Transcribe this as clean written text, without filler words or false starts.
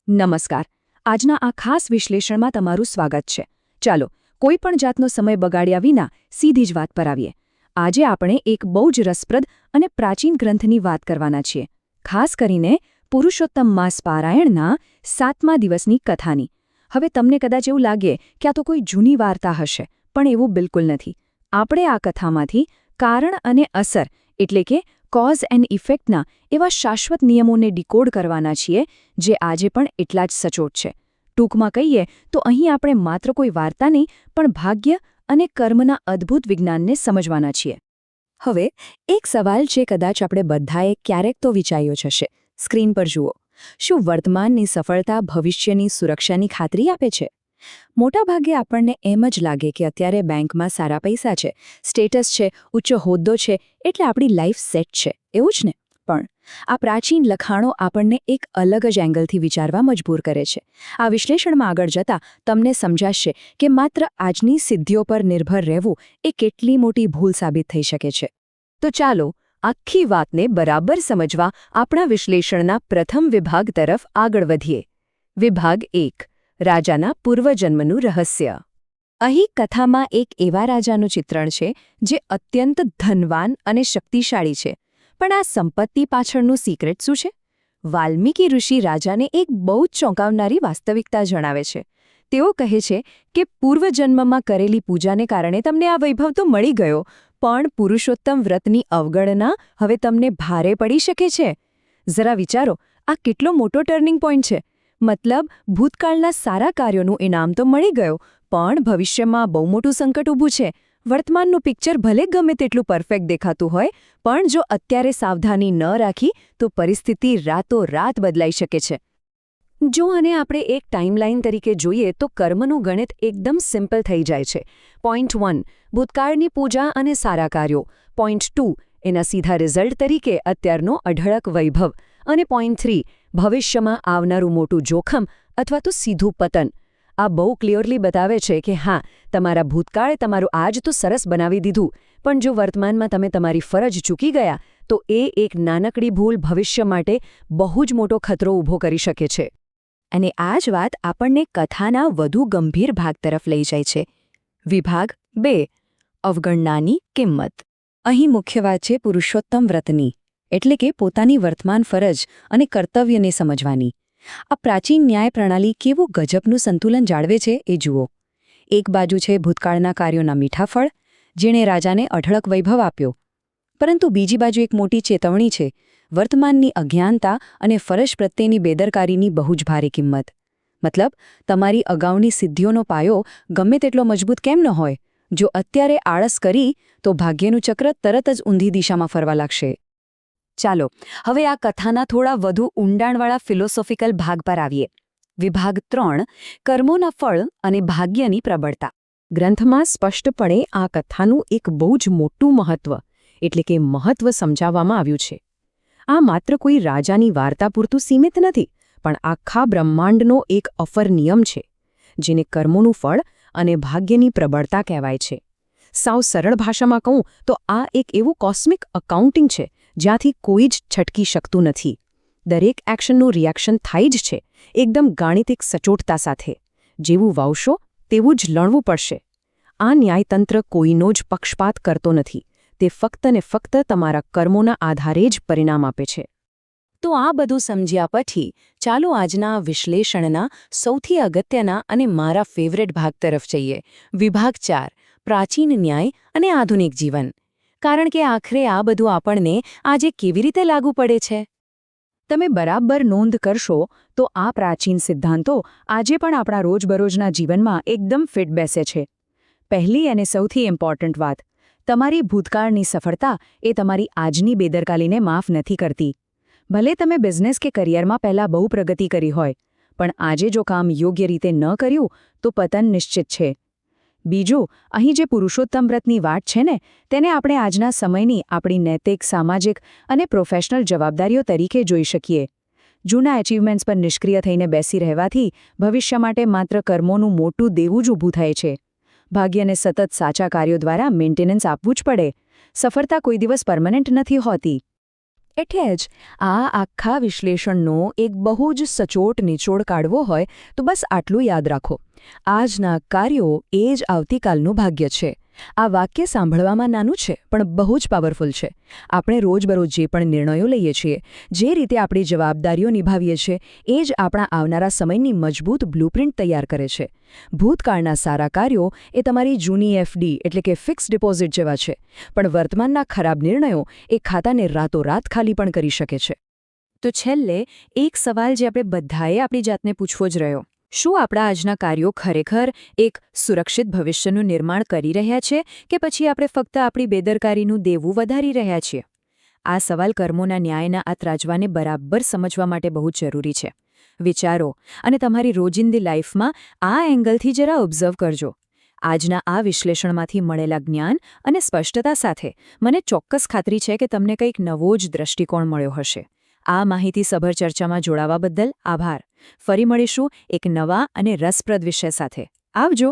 નમસ્કાર. આજના આ ખાસ વિશ્લેષણમાં તમારું સ્વાગત છે. ચાલો, કોઈ પણ જાતનો સમય બગાડ્યા વિના સીધી જ વાત પર આવીએ. આજે આપણે એક બહુ જ રસપ્રદ અને પ્રાચીન ગ્રંથની વાત કરવાના છીએ. ખાસ કરીને પુરુષોત્તમ માસ પારાયણના 7મા દિવસની કથાની. હવે તમને કદાચ એવું લાગે કે આ તો કોઈ જૂની વાર્તા હશે, પણ એવું બિલકુલ નથી. આપણે આ કથામાંથી કારણ અને અસર એટલે કે કોઝ એન્ડ ઇફેક્ટના એવા શાશ્વત નિયમોને ડીકોડ કરવાના છીએ જે આજે પણ એટલા જ સચોટ છે. ટૂંકમાં કહીએ તો અહીં આપણે માત્ર કોઈ વાર્તા નહીં પણ ભાગ્ય અને કર્મના અદ્ભુત વિજ્ઞાનને સમજવાના છીએ. હવે એક સવાલ જે કદાચ આપણે બધાએ ક્યારેક તો વિચાર્યો જ હશે. સ્ક્રીન પર જુઓ. શું વર્તમાનની સફળતા ભવિષ્યની સુરક્ષાની ખાતરી આપે છે? મોટાભાગે આપણને એમ જ લાગે કે અત્યારે બેંકમાં સારા પૈસા છે, સ્ટેટસ છે, ઊંચો હોદ્દો છે એટલે આપણી લાઈફ સેટ છે, એવું જ ને? પણ આ પ્રાચીન લખાણો આપણને એક અલગ જ એંગલથી વિચારવા મજબૂર કરે છે. આ વિશ્લેષણમાં આગળ જતાં તમને સમજાશે કે માત્ર આજની સિદ્ધિઓ પર નિર્ભર રહેવું એ કેટલી મોટી ભૂલ સાબિત થઈ શકે છે. તો ચાલો આખી વાતને બરાબર સમજવા આપણા વિશ્લેષણના પ્રથમ વિભાગ તરફ આગળ વધીએ. વિભાગ 1. રાજાના પૂર્વજન્મનું રહસ્ય. અહીં કથામાં એક એવા રાજાનું ચિત્રણ છે જે અત્યંત ધનવાન અને શક્તિશાળી છે. પણ આ સંપત્તિ પાછળનું સિક્રેટ શું છે? વાલ્મીકી ઋષિ રાજાને એક બહુ જ ચોંકાવનારી વાસ્તવિકતા જણાવે છે. તેઓ કહે છે કે પૂર્વજન્મમાં કરેલી પૂજાને કારણે તમને આ વૈભવ તો મળી ગયો, પણ પુરુષોત્તમ વ્રતની અવગણના હવે તમને ભારે પડી શકે છે. જરા વિચારો, આ કેટલો મોટો ટર્નિંગ પોઈન્ટ છે. મતલબ ભૂતકાળના સારા કાર્યોનું ઇનામ તો મળી ગયું, પણ ભવિષ્યમાં બહુ મોટું સંકટ ઊભું છે. વર્તમાનનું પિક્ચર ભલે ગમે તેટલું પરફેક્ટ દેખાતું હોય, પણ જો અત્યારે સાવધાની ન રાખી તો પરિસ્થિતિ રાતોરાત બદલાઈ શકે છે. જો આને આપણે એક ટાઈમલાઈન તરીકે જોઈએ તો કર્મનું ગણિત એકદમ સિમ્પલ થઈ જાય છે. પોઈન્ટ 1 ભૂતકાળની પૂજા અને સારા કાર્યો. પોઈન્ટ 2 એના સીધા રિઝલ્ટ તરીકે અત્યારનો અઢળક વૈભવ. અને પોઈન્ટ 3 ભવિષ્યમાં આવનારું મોટું જોખમ અથવા તો સીધું પતન. આ બહુ ક્લિયરલી બતાવે છે કે હા, તમારા ભૂતકાળે તમારું આજ તો સરસ બનાવી દીધું, પણ જો વર્તમાનમાં તમે તમારી ફરજ ચૂકી ગયા તો એ એક નાનકડી ભૂલ ભવિષ્ય માટે બહુ જ મોટો ખતરો ઊભો કરી શકે છે. અને આ જ વાત આપણને કથાના વધુ ગંભીર ભાગ તરફ લઈ જાય છે. વિભાગ 2. અવગણનાની કિંમત. અહીં મુખ્ય વાત છે પુરુષોત્તમ વ્રતની, એટલે કે પોતાની વર્તમાન ફરજ અને કર્તવ્યને સમજવાની. આ પ્રાચીન ન્યાય પ્રણાલી કેવું ગજબનું સંતુલન જાળવે છે એ જુઓ. એક બાજુ છે ભૂતકાળના કાર્યોના મીઠા ફળ, જેણે રાજાને અઢળક વૈભવ આપ્યો. પરંતુ બીજી બાજુ એક મોટી ચેતવણી છે, વર્તમાનની અજ્ઞાનતા અને ફરજ પ્રત્યેની બેદરકારીની બહુ જ ભારે કિંમત. મતલબ તમારી અગાઉની સિદ્ધિઓનો પાયો ગમે તેટલો મજબૂત કેમ ન હોય, જો અત્યારે આળસ કરી તો ભાગ્યનું ચક્ર તરત જ ઊંધી દિશામાં ફરવા લાગશે. ચાલો હવે આ કથાના થોડા વધુ ઊંડાણવાળા ફિલોસોફિકલ ભાગ પર આવીએ. વિભાગ 3. કર્મોના ફળ અને ભાગ્યની પ્રબળતા. ગ્રંથમાં સ્પષ્ટપણે આ કથાનું એક બહુ જ મોટું મહત્વ એટલે કે મહત્વ સમજાવવામાં આવ્યું છે. આ માત્ર કોઈ રાજાની વાર્તા પૂરતું સીમિત નથી, પણ આખા બ્રહ્માંડનો એક અફર નિયમ છે, જેને કર્મોનું ફળ અને ભાગ્યની પ્રબળતા કહેવાય છે. સાવ સરળ ભાષામાં કહું તો આ એક એવું કોસ્મિક અકાઉન્ટિંગ છે જ્યાંથી કોઈ જ છટકી શકતું નથી. દરેક એક્શનનું રિએક્શન થાય જ છે, એકદમ ગાણિતિક સચોટતા સાથે. જેવું વાવશો તેવું જ લણવું પડશે. આ ન્યાયતંત્ર કોઈનો જ પક્ષપાત કરતો નથી. તે ફક્ત ને ફક્ત તમારા કર્મોના આધારે જ પરિણામ આપે છે. તો આ બધું સમજ્યા પછી ચાલો આજના વિશ્લેષણના સૌથી અગત્યના અને મારા ફેવરેટ ભાગ તરફ જઈએ. વિભાગ 4. પ્રાચીન ન્યાય અને આધુનિક જીવન. કારણ કે આખરે આ બધું આપણને આજે કેવી રીતે લાગુ પડે છે? તમે બરાબર નોંધ કરશો તો આ પ્રાચીન સિદ્ધાંતો આજે પણ આપણા રોજબરોજના જીવનમાં એકદમ ફિટ બેસે છે. પહેલી અને સૌથી ઇમ્પોર્ટન્ટ વાત, તમારી ભૂતકાળની સફળતા એ તમારી આજની બેદરકારીને માફ નથી કરતી. ભલે તમે બિઝનેસ કે કરિયરમાં પહેલાં બહુ પ્રગતિ કરી હોય, પણ આજે જો કામ યોગ્ય રીતે ન કર્યું તો પતન નિશ્ચિત છે. બીજું, અહીં જે પુરુષોત્તમ વ્રતની વાત છે ને, તેને આપણે આજના સમયની આપણી નૈતિક, સામાજિક અને પ્રોફેશનલ જવાબદારીઓ તરીકે જોઈ શકીએ. જૂના એચિવમેન્ટ્સ પર નિષ્ક્રિય થઈને બેસી રહેવાથી ભવિષ્ય માટે માત્ર કર્મોનું મોટું દેવું જ ઊભું થાય છે. ભાગ્યને સતત સાચા કાર્યો દ્વારા મેન્ટેનન્સ આપવું જ પડે. સફળતા કોઈ દિવસ પરમનન્ટ નથી હોતી. એટલે જ આ આખા વિશ્લેષણનો એક બહુ જ સચોટ નિચોડ કાઢવો હોય તો બસ આટલું યાદ રાખો. આજના કાર્યો એ જ આવતીકાલનું ભાગ્ય છે. આ વાક્ય સાંભળવામાં નાનું છે પણ બહુ જ પાવરફુલ છે. આપણે રોજબરોજ જે પણ નિર્ણયો લઈએ છીએ, જે રીતે આપણી જવાબદારીઓ નિભાવીએ છીએ, એ જ આપણા આવનારા સમયની મજબૂત બ્લુપ્રિન્ટ તૈયાર કરે છે. ભૂતકાળના સારા કાર્યો એ તમારી જૂની એફડી એટલે કે ફિક્સ ડિપોઝિટ જેવા છે, પણ વર્તમાનના ખરાબ નિર્ણયો એ ખાતાને રાતોરાત ખાલી પણ કરી શકે છે. તો છેલ્લે એક સવાલ જે આપણે બધાએ આપણી જાતને પૂછવો જ રહ્યો: શું આપણા આજના કાર્યો ખરેખર એક સુરક્ષિત ભવિષ્યનું નિર્માણ કરી રહ્યા છે કે પછી આપણે ફક્ત આપણી બેદરકારીનું દેવું વધારી રહ્યા છીએ? આ સવાલ કર્મોના ન્યાયના આ ત્રાજવાને બરાબર સમજવા માટે બહુ જરૂરી છે. વિચારો અને તમારી રોજિંદી લાઈફમાં આ એંગલથી જરા ઓબ્ઝર્વ કરજો. આજના આ વિશ્લેષણમાંથી મળેલા જ્ઞાન અને સ્પષ્ટતા સાથે મને ચોક્કસ ખાતરી છે કે તમને કંઈક નવો જ દૃષ્ટિકોણ મળ્યો હશે. આ માહિતીસભર ચર્ચામાં જોડાવા બદલ આભાર. ફરી મળીશું એક નવા અને રસપ્રદ વિષય સાથે. આવજો.